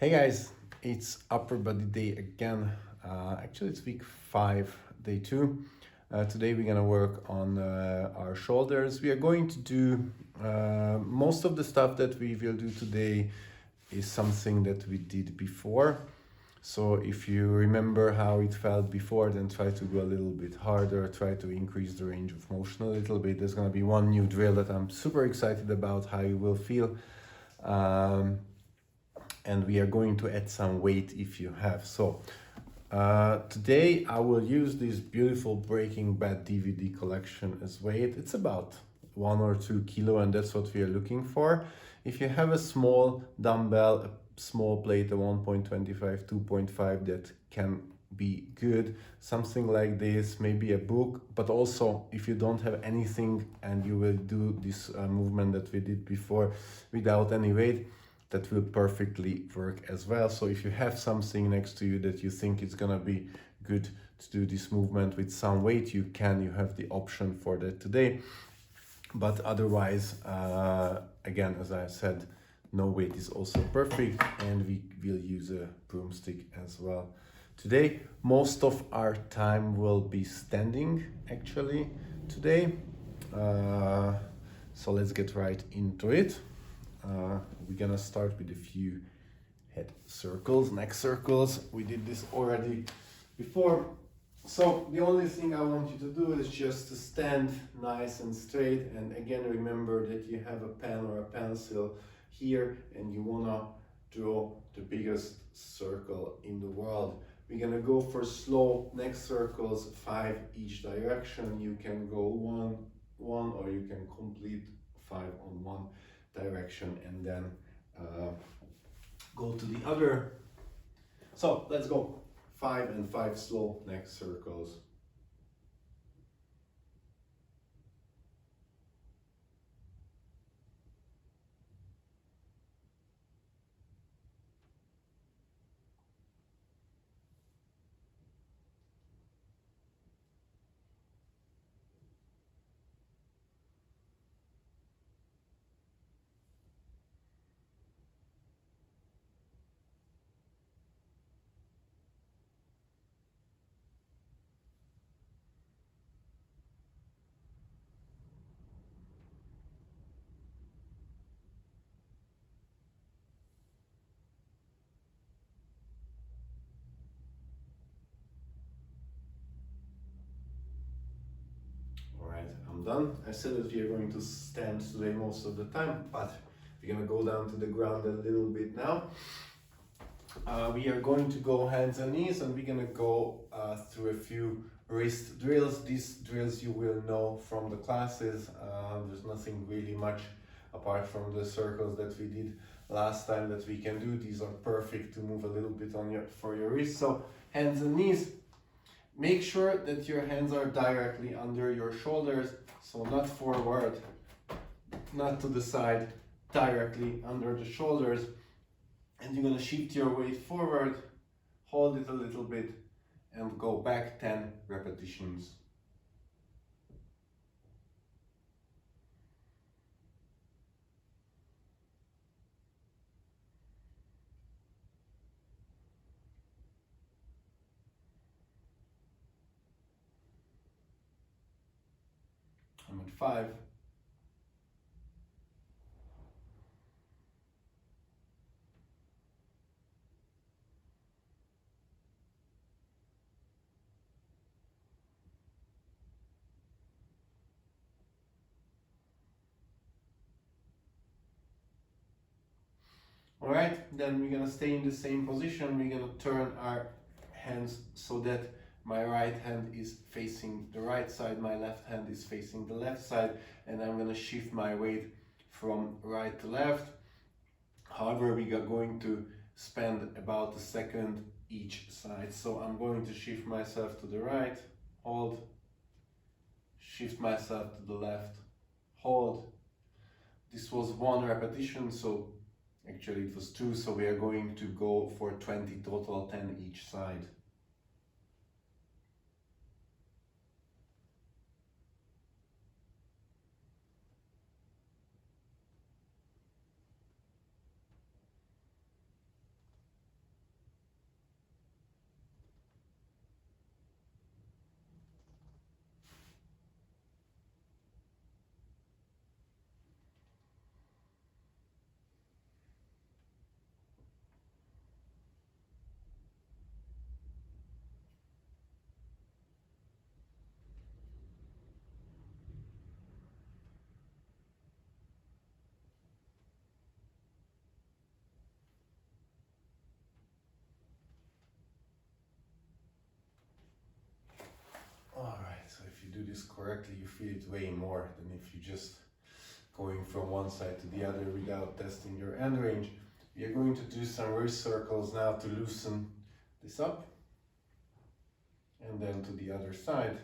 Hey guys, it's upper body day again. Actually, it's week 5, day 2. Today we're gonna work on our shoulders. We are going to do most of the stuff that we will do today is something that we did before. So if you remember how it felt before, then try to go a little bit harder, try to increase the range of motion a little bit. There's gonna be one new drill that I'm super excited about how you will feel. And we are going to add some weight if you have. So today I will use this beautiful Breaking Bad DVD collection as weight. It's about 1 or 2 kilo, and that's what we are looking for. If you have a small dumbbell, a small plate, a 1.25, 2.5, that can be good. Something like this, maybe a book, but also if you don't have anything and you will do this movement that we did before without any weight, that will perfectly work as well. So if you have something next to you that you think it's gonna be good to do this movement with some weight, you have the option for that today. But otherwise, again, as I said, no weight is also perfect, and we will use a broomstick as well. Today, most of our time will be standing actually today. So let's get right into it. We're gonna start with a few head circles, neck circles. We did this already before. So the only thing I want you to do is just to stand nice and straight. And again, remember that you have a pen or a pencil here and you wanna draw the biggest circle in the world. We're gonna go for slow neck circles, 5 each direction. You can go one, or you can complete 5 on one direction and then go to the other. So let's go 5 and 5 slow neck circles. Alright, I'm done. I said that we are going to stand today most of the time, but we're gonna go down to the ground a little bit now. We are going to go hands and knees, and we're gonna go through a few wrist drills. These drills you will know from the classes. There's nothing really much apart from the circles that we did last time that we can do. These are perfect to move a little bit for your wrist. So hands and knees. Make sure that your hands are directly under your shoulders, so not forward, not to the side, directly under the shoulders. And you're gonna shift your weight forward, hold it a little bit, and go back 10 repetitions. I'm at 5. Alright, then we're gonna stay in the same position. We're gonna turn our hands so that my right hand is facing the right side, my left hand is facing the left side, and I'm gonna shift my weight from right to left. However, we are going to spend about a second each side. So I'm going to shift myself to the right, hold, shift myself to the left, hold. This was 1 repetition, so actually it was 2, so we are going to go for 20 total, 10 each side. do this correctly, you feel it way more than if you just going from one side to the other without testing your end range. We are going to do some wrist circles now to loosen this up, and then to the other side.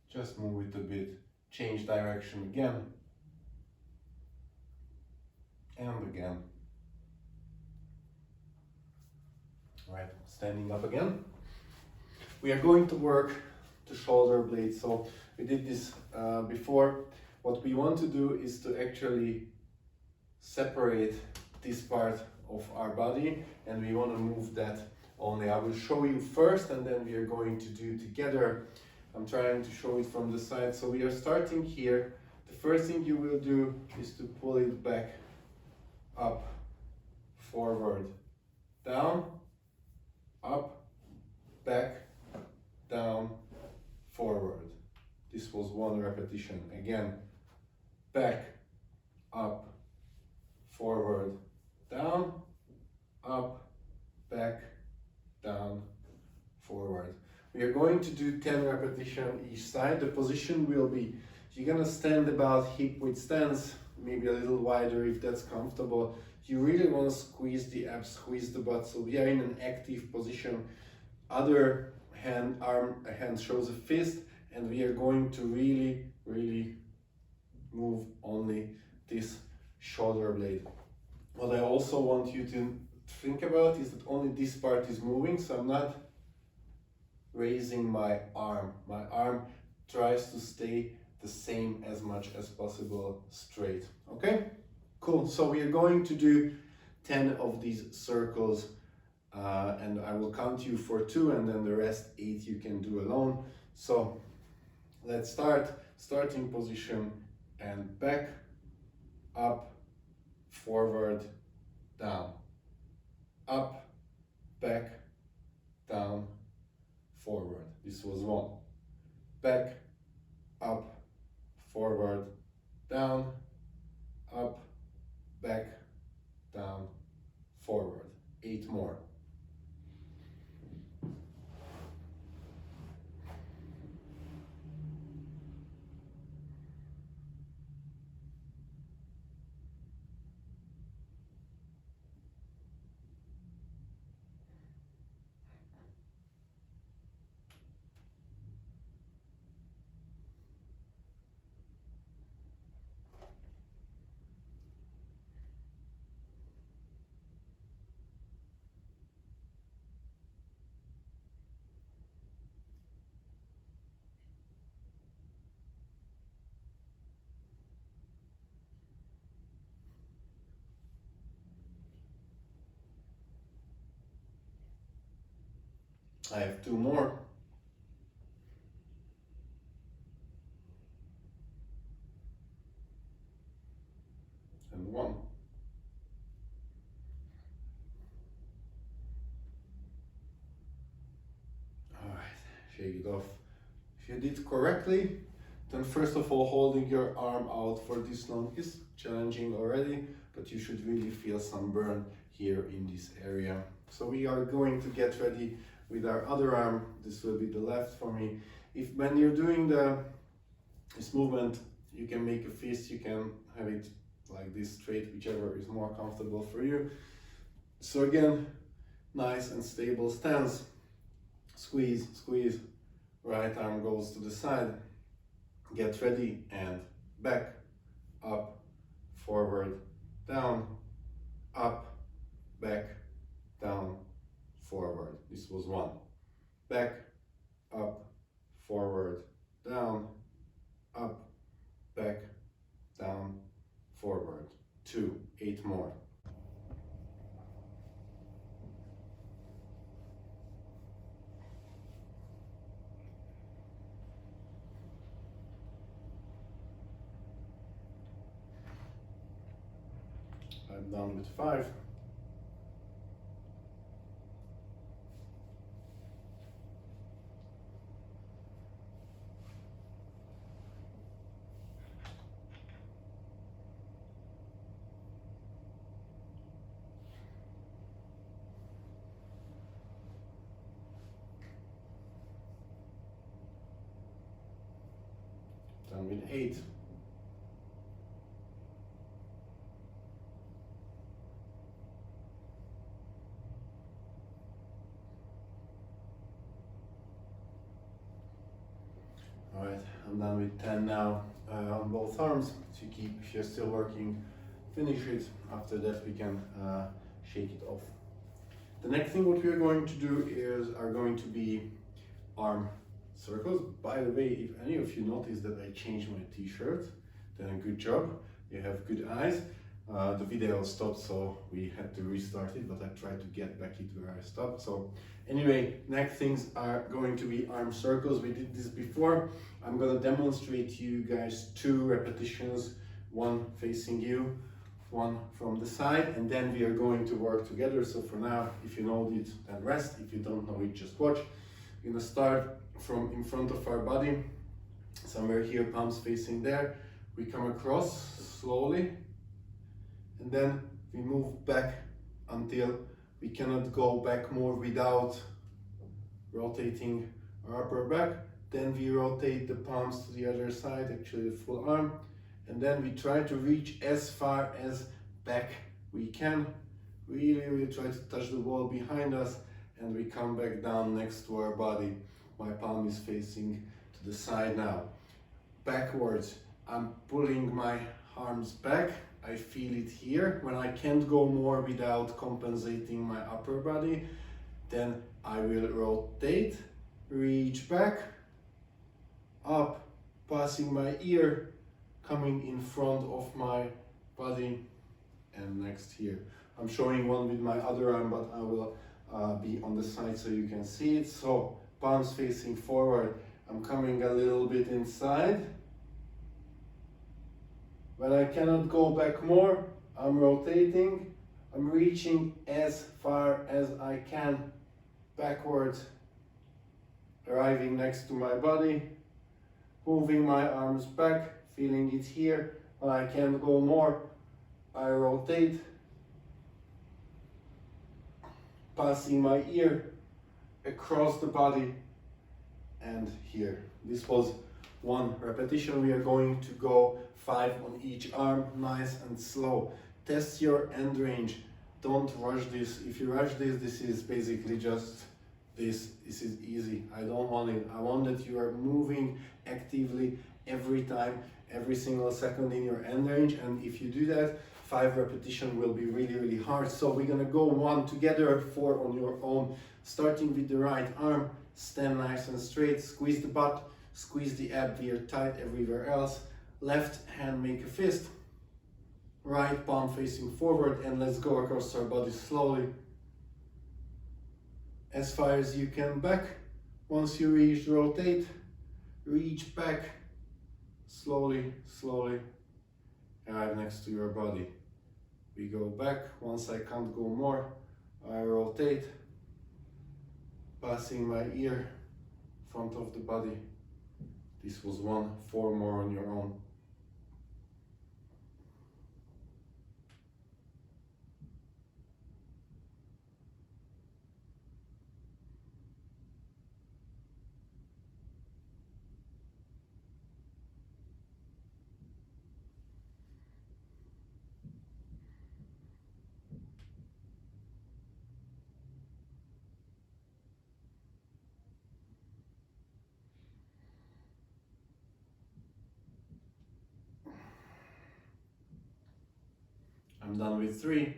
Just move it a bit, change direction again, and again. Right, standing up again. We are going to work the shoulder blade. So we did this before. What we want to do is to actually separate this part of our body, and we want to move that only. I will show you first, and then we are going to do together. I'm trying to show it from the side. So we are starting here. The first thing you will do is to pull it back, up, forward, down, up, back, down, forward. This was one repetition. Again, back, up, forward, down, up, back, down, forward. We are going to do 10 repetitions each side. The position will be, you're gonna stand about hip width stance, maybe a little wider if that's comfortable. You really want to squeeze the abs, squeeze the butt. So we are in an active position. Other hand shows a fist, and we are going to really move only this shoulder blade. What I also want you to think about is that only this part is moving, so I'm not raising my arm. My arm tries to stay the same as much as possible straight. Okay, cool. So we are going to do 10 of these circles, and I will count you for 2, and then the rest 8 you can do alone. So let's start. Starting position, and back, up, forward, down, up, back, down, forward. This was 1. Back, up, forward, down, up, back, down, forward. 8 more. I have 2 more. And 1. All right, shake it off. If you did correctly, then first of all, holding your arm out for this long is challenging already, but you should really feel some burn here in this area. So we are going to get ready with our other arm. This will be the left for me. If when you're doing this movement, you can make a fist, you can have it like this straight, whichever is more comfortable for you. So again, nice and stable stance. Squeeze, squeeze. Right arm goes to the side. Get ready, and back, up, forward, down, up, back, down, forward. This was 1. Back, up, forward, down, up, back, down, forward. 2. 8 more. I'm done with 5. done with 8. Alright, I'm done with 10 now on both arms. To keep, if you're still working, finish it. After that we can shake it off. The next thing what we are going to do are going to be arm circles. By the way, if any of you noticed that I changed my t-shirt, then good job, you have good eyes. The video stopped, so we had to restart it, but I tried to get back it where I stopped. So anyway, next things are going to be arm circles. We did this before. I'm gonna demonstrate to you guys 2 repetitions, one facing you, one from the side, and then we are going to work together. So for now, if you know it, then rest. If you don't know it, just watch. We're gonna start from in front of our body, somewhere here, palms facing there. We come across slowly, and then we move back until we cannot go back more without rotating our upper back. Then we rotate the palms to the other side, actually the full arm, and then we try to reach as far as back we can. Really try to touch the wall behind us, and we come back down next to our body. My palm is facing to the side now. Backwards, I'm pulling my arms back. I feel it here. When I can't go more without compensating my upper body, then I will rotate, reach back, up, passing my ear, coming in front of my body, and next here. I'm showing one with my other arm, but I will be on the side so you can see it. So palms facing forward, I'm coming a little bit inside. When I cannot go back more, I'm rotating, I'm reaching as far as I can backwards, arriving next to my body, moving my arms back, feeling it here. When I can't go more, I rotate, passing my ear across the body and here. This was 1 repetition. We are going to go 5 on each arm, nice and slow. Test your end range. Don't rush this. If you rush this, this is basically just this. This is easy. I don't want it. I want that you are moving actively every time, every single second in your end range. And if you do that, 5 repetition will be really hard. So we're gonna go 1 together, 4 on your own. Starting with the right arm, stand nice and straight, squeeze the butt, squeeze the ab, we are tight everywhere else. Left hand make a fist, right palm facing forward, and let's go across our body slowly. As far as you can back. Once you reach, rotate, reach back, slowly, arrive next to your body. We go back. Once I can't go more, I rotate, passing my ear front of the body. This was 1, 4 more on your own. I'm done with 3.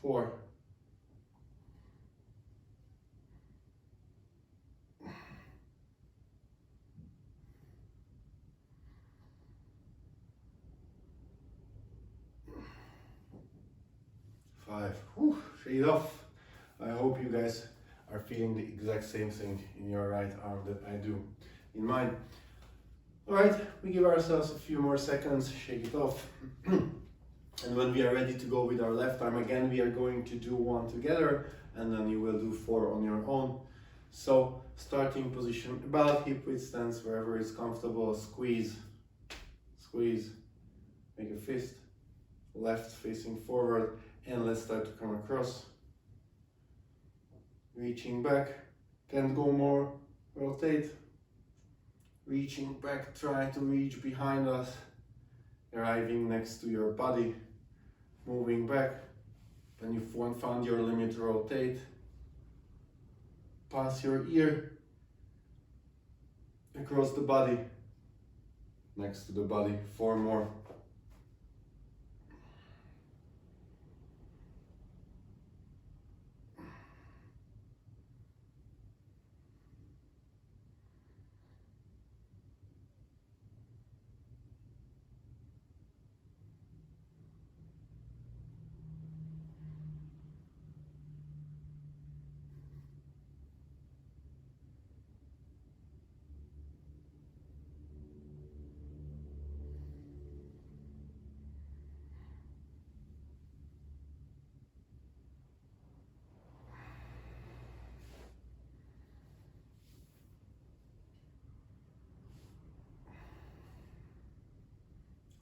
4. 5. Whew, shake it off. I hope you guys are feeling the exact same thing in your right arm that I do in mine. Alright, we give ourselves a few more seconds, shake it off. And when we are ready to go with our left arm again, we are going to do 1 together, and then you will do 4 on your own. So starting position about hip width stance, wherever it's comfortable, squeeze, squeeze, make a fist, left facing forward, and let's start to come across. Reaching back, can't go more, rotate. Reaching back, try to reach behind us, arriving next to your body, moving back. When you found your limit, rotate. Pass your ear across the body, next to the body, 4 more.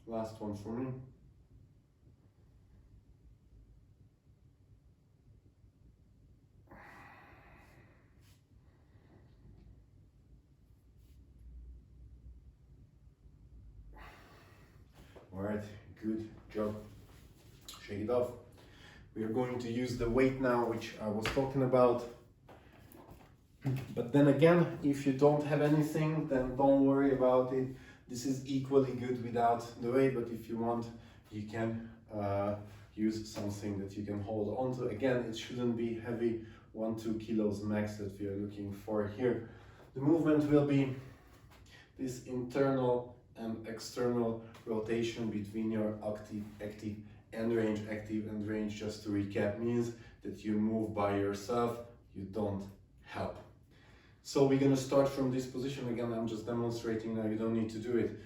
Last one for me. All right, good job. Shake it off. We are going to use the weight now, which I was talking about. But then again, if you don't have anything, then don't worry about it. This is equally good without the weight, but if you want, you can use something that you can hold on to. Again, it shouldn't be heavy, 1-2 kilos max that we are looking for here. The movement will be this internal and external rotation between your active and range. Just to recap, means that you move by yourself, you don't help. So we're gonna start from this position. Again, I'm just demonstrating now, you don't need to do it.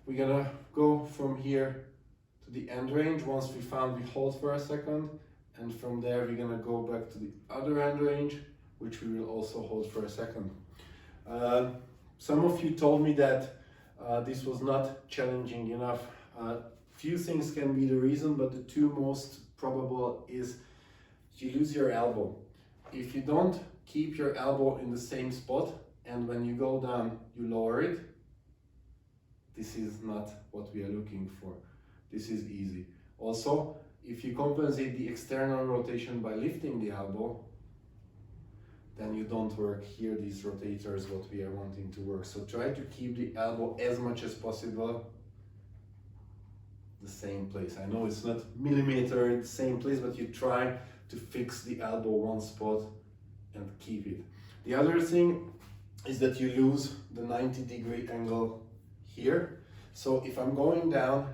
We're gonna go from here to the end range. Once we found, we hold for a second, and from there we're gonna go back to the other end range, which we will also hold for a second. Some of you told me that this was not challenging enough. Few things can be the reason, but the 2 most probable is you lose your elbow. If you don't keep your elbow in the same spot, and when you go down you lower it, this is not what we are looking for. This is easy. Also, if you compensate the external rotation by lifting the elbow, then you don't work here these rotators what we are wanting to work. So try to keep the elbow as much as possible the same place. I know it's not millimeter in the same place, but you try to fix the elbow one spot and keep it. The other thing is that you lose the 90-degree angle here. So if I'm going down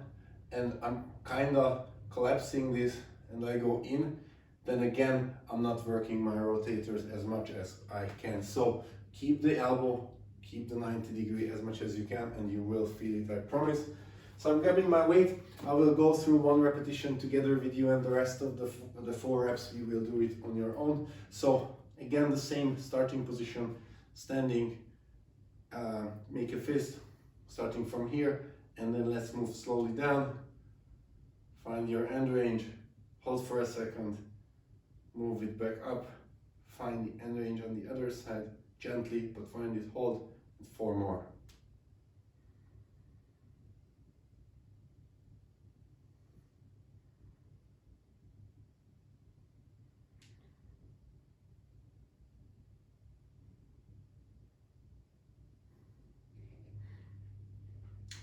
and I'm kind of collapsing this and I go in, then again I'm not working my rotators as much as I can. So keep the elbow, keep the 90-degree as much as you can, and you will feel it, I promise. So I'm grabbing my weight. I will go through 1 repetition together with you, and the rest of the 4 reps we will do it on your own. So again, the same starting position, standing, make a fist, starting from here, and then let's move slowly down. Find your end range, hold for a second, move it back up, find the end range on the other side, gently, but find it, hold, and 4 more.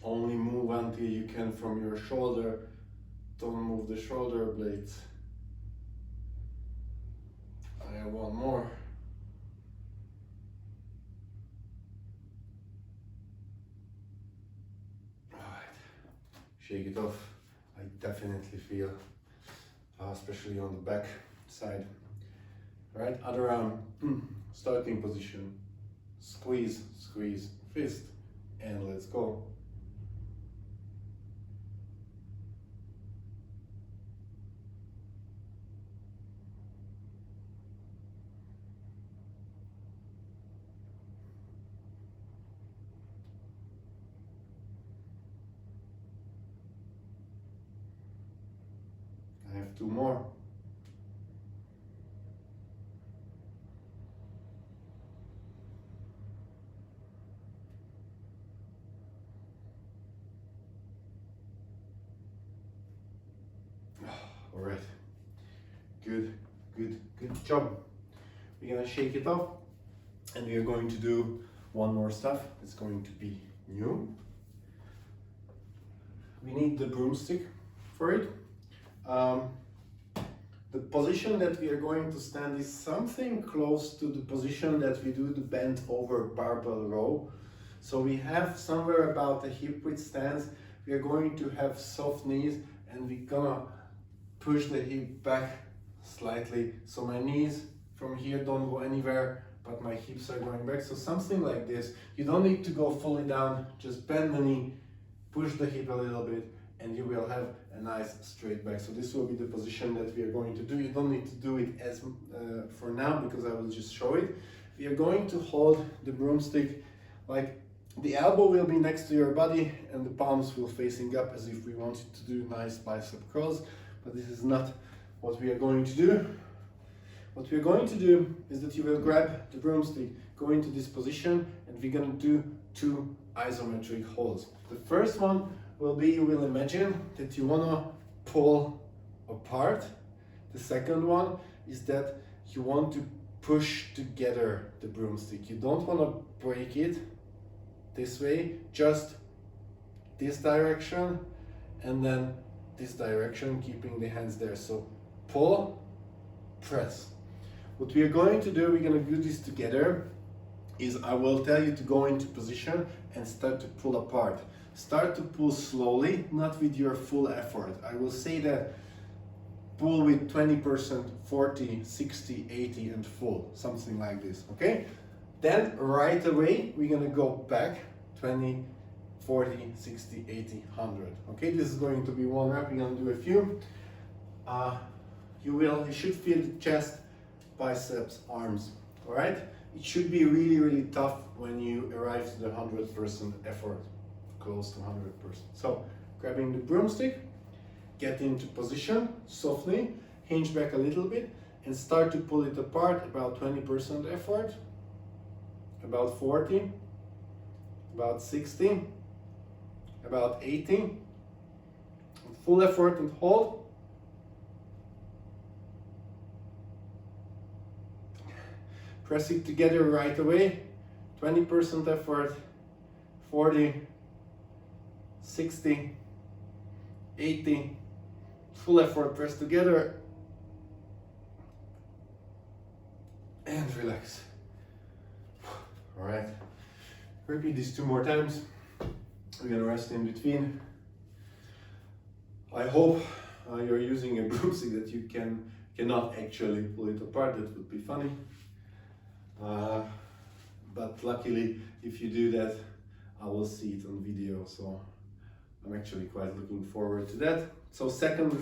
Only move until you can from your shoulder. Don't move the shoulder blades. I have 1 more. Alright, shake it off. I definitely feel, especially on the back side. Right, other arm, starting position. Squeeze, squeeze, fist, and let's go. have 2 more. All right, good job. We're gonna shake it off, and we are going to do one more stuff. It's going to be new. We need the broomstick for it. The position that we are going to stand is something close to the position that we do the bent over barbell row. So we have somewhere about the hip width stance. We are going to have soft knees, and we're gonna push the hip back slightly. So my knees from here don't go anywhere, but my hips are going back. So something like this. You don't need to go fully down, just bend the knee, push the hip a little bit, and you will have a nice straight back. So this will be the position that we are going to do. You don't need to do it as for now, because I will just show it. We are going to hold the broomstick like the elbow will be next to your body and the palms will facing up, as if we wanted to do nice bicep curls, but this is not what we are going to do. What we are going to do is that you will grab the broomstick, go into this position, and we're going to do 2 isometric holes. The first one will be, you will imagine that you want to pull apart. The second one is that you want to push together the broomstick. You don't want to break it this way, just this direction and then this direction, keeping the hands there. So pull, press. What we are going to do, we're going to do this together, is I will tell you to go into position and start to pull apart. Start to pull slowly, not with your full effort. I will say that pull with 20%, 40, 60, 80 and full, something like this, okay? Then right away, we're gonna go back 20, 40, 60, 80, 100. Okay, this is going to be one rep. We're gonna do a few. You should feel the chest, biceps, arms, all right? It should be really tough when you arrive to the 100% effort, close to 100%. So grabbing the broomstick, get into position softly, hinge back a little bit and start to pull it apart, about 20% effort, about 40, about 60, about 80, full effort and hold. Press it together right away, 20% effort, 40, 60, 80, full effort, press together and relax. All right, repeat this 2 more times. We're gonna rest in between. I hope you're using a broomstick that you cannot actually pull it apart. That would be funny. But luckily, if you do that, I will see it on video. So I'm actually quite looking forward to that. So second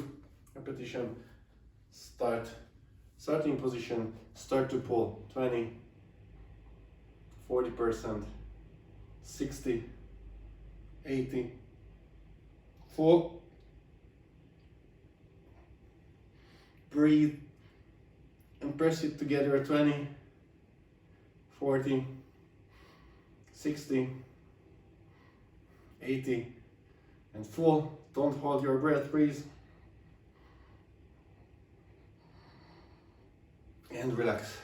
repetition, starting position, start to pull 20, 40%, 60, 80, full, breathe and press it together, 20, 40, 60, 80 and full. Don't hold your breath, breathe and relax.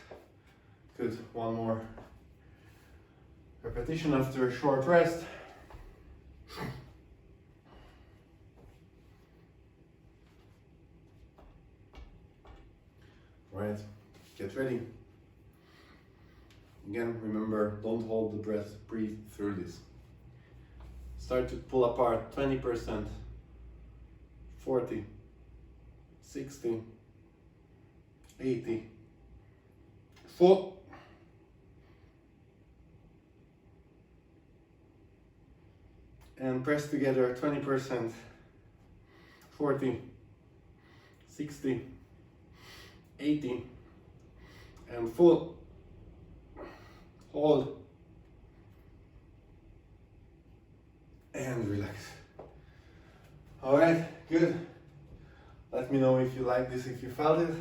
Good, one more repetition after a short rest. Right, get ready. Again, remember, don't hold the breath, breathe through this. Start to pull apart, 20%, 40, 60, 80, full, and press together, 20%, 40, 60, 80, and full. Hold and relax. All right, good. Let me know if you like this, if you felt it.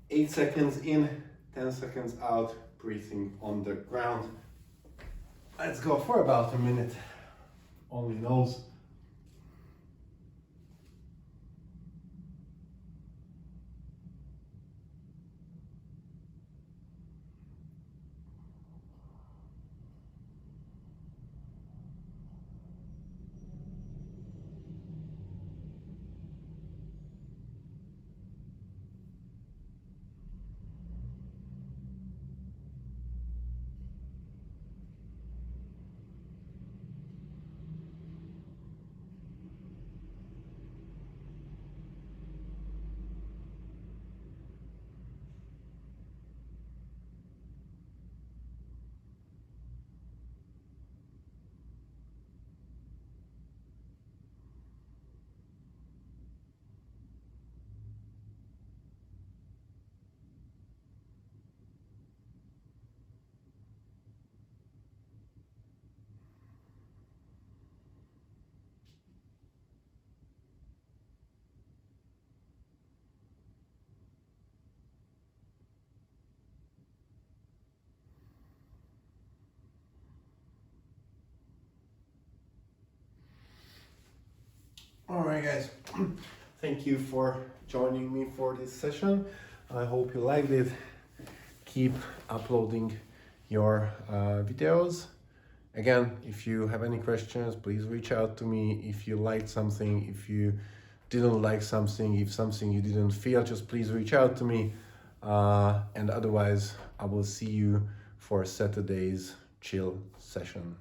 8 seconds in, 10 seconds out, breathing on the ground. Let's go for about a minute. Only nose. Alright guys, thank you for joining me for this session. I hope you liked it. Keep uploading your videos. Again, if you have any questions, please reach out to me. If you liked something, if you didn't like something, if something you didn't feel, just please reach out to me. And otherwise, I will see you for Saturday's chill session.